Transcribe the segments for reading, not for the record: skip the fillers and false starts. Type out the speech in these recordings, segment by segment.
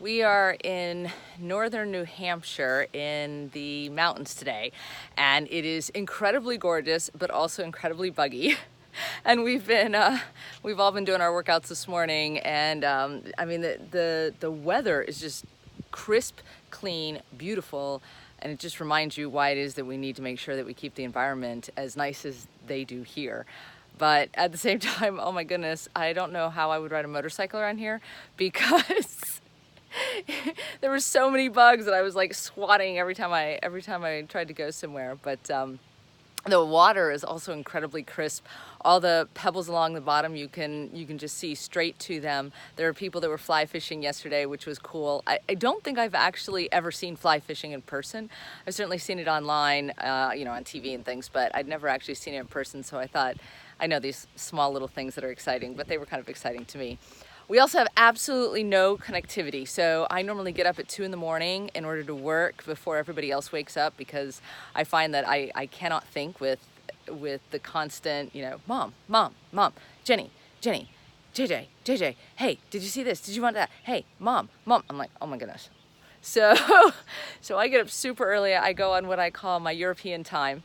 We are in northern New Hampshire in the mountains today, and it is incredibly gorgeous, but also incredibly buggy. And we've all been doing our workouts this morning, and I mean the weather is just crisp, clean, beautiful, and it just reminds you why it is that we need to make sure that we keep the environment as nice as they do here. But at the same time, oh my goodness, I don't know how I would ride a motorcycle around here because there were so many bugs that I was like swatting every time I tried to go somewhere. But the water is also incredibly crisp. All the pebbles along the bottom, you can just see straight to them. There are people that were fly fishing yesterday, which was cool. I don't think I've actually ever seen fly fishing in person. I've certainly seen it online, on TV and things, but I'd never actually seen it in person. So I thought, I know these small little things that are exciting, but they were kind of exciting to me. We also have absolutely no connectivity. So I normally get up at 2 in the morning in order to work before everybody else wakes up, because I find that I cannot think with the constant, mom, Jenny, JJ, hey, did you see this? Did you want that? Hey, mom. I'm like, oh my goodness. So I get up super early. I go on what I call my European time.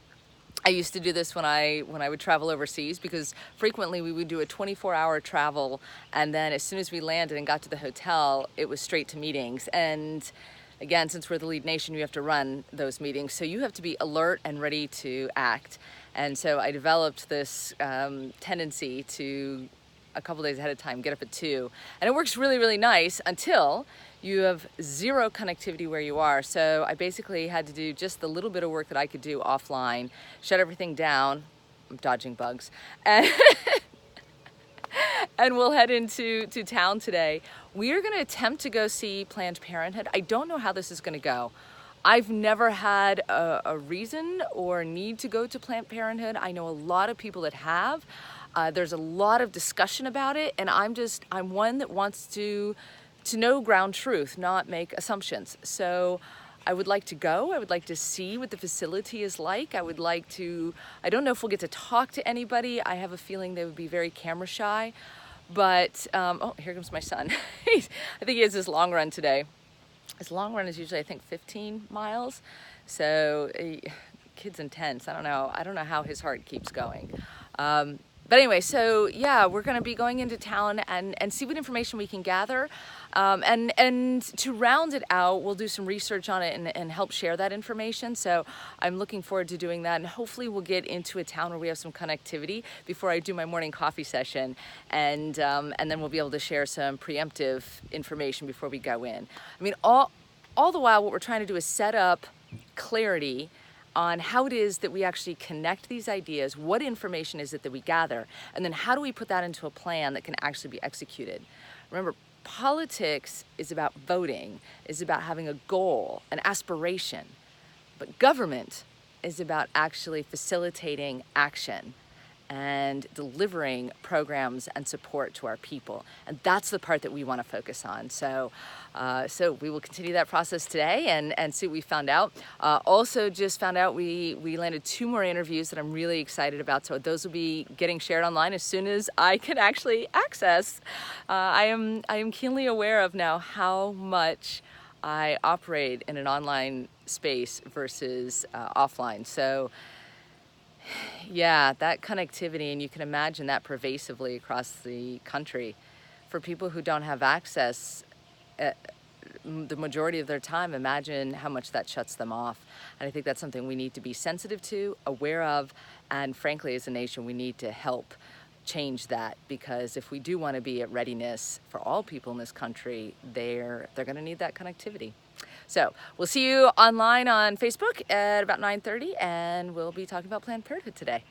I used to do this when I would travel overseas, because frequently we would do a 24-hour travel, and then as soon as we landed and got to the hotel, it was straight to meetings. And again, since we're the lead nation, you have to run those meetings, so you have to be alert and ready to act. And so I developed this tendency to, a couple days ahead of time, get up at 2, and it works really, really nice until you have zero connectivity where you are. So I basically had to do just the little bit of work that I could do offline, shut everything down. I'm dodging bugs. And, and we'll head into town today. We are gonna attempt to go see Planned Parenthood. I don't know how this is gonna go. I've never had a reason or need to go to Planned Parenthood. I know a lot of people that have. There's a lot of discussion about it, and I'm one that wants to know ground truth, not make assumptions. So I would like to go. I would like to see what the facility is like. I don't know if we'll get to talk to anybody. I have a feeling they would be very camera shy. But, oh, here comes my son. I think he has his long run today. His long run is usually, I think, 15 miles. So, kid's intense. I don't know how his heart keeps going. But anyway, so yeah, we're going to be going into town and see what information we can gather. And to round it out, we'll do some research on it and help share that information. So I'm looking forward to doing that. And hopefully we'll get into a town where we have some connectivity before I do my morning coffee session. And then we'll be able to share some preemptive information before we go in. I mean, all the while, what we're trying to do is set up clarity on how it is that we actually connect these ideas, what information is it that we gather, and then how do we put that into a plan that can actually be executed. Remember, politics is about voting, is about having a goal, an aspiration, but government is about actually facilitating action and delivering programs and support to our people. And that's the part that we want to focus on. So we will continue that process today and see what we found out. Also just found out we landed 2 more interviews that I'm really excited about. So those will be getting shared online as soon as I can actually access. I am keenly aware of now how much I operate in an online space versus offline. So yeah, that connectivity, and you can imagine that pervasively across the country. For people who don't have access the majority of their time, imagine how much that shuts them off. And I think that's something we need to be sensitive to, aware of, and frankly, as a nation, we need to help change that, because if we do want to be at readiness for all people in this country, they're going to need that connectivity. So we'll see you online on Facebook at about 9:30, and we'll be talking about Planned Parenthood today.